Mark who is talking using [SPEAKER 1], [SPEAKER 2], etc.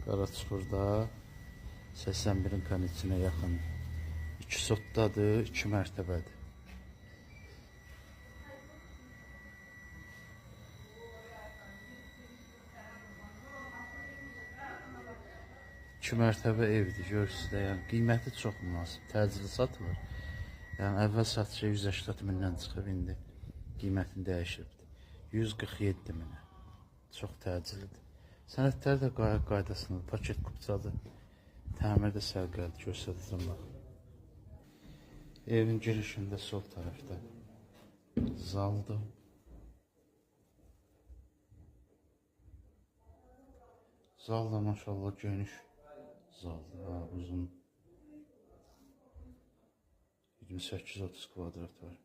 [SPEAKER 1] Qaraçuxurda 81-in kondisinə yaxın 2 sotdadır, 2 mərtəbədir. İki mərtəbə evdir, görürsünüz də, yəni qiyməti çox münasib, təcili satılır. Yəni əvvəl satışa 180 mindən çıxıb, indi qiymətini dəyişibdir. 147 minə. Çox təcilidir. Sənədlər də qaydasındadır, paket kupçadır. Təmirdə sərqəlidir, göstərəcəm bax. Evin girişində sol tərəfdə zaldır. Zal da maşallah geniş zaldır, uzun 28-30 kvadrat var.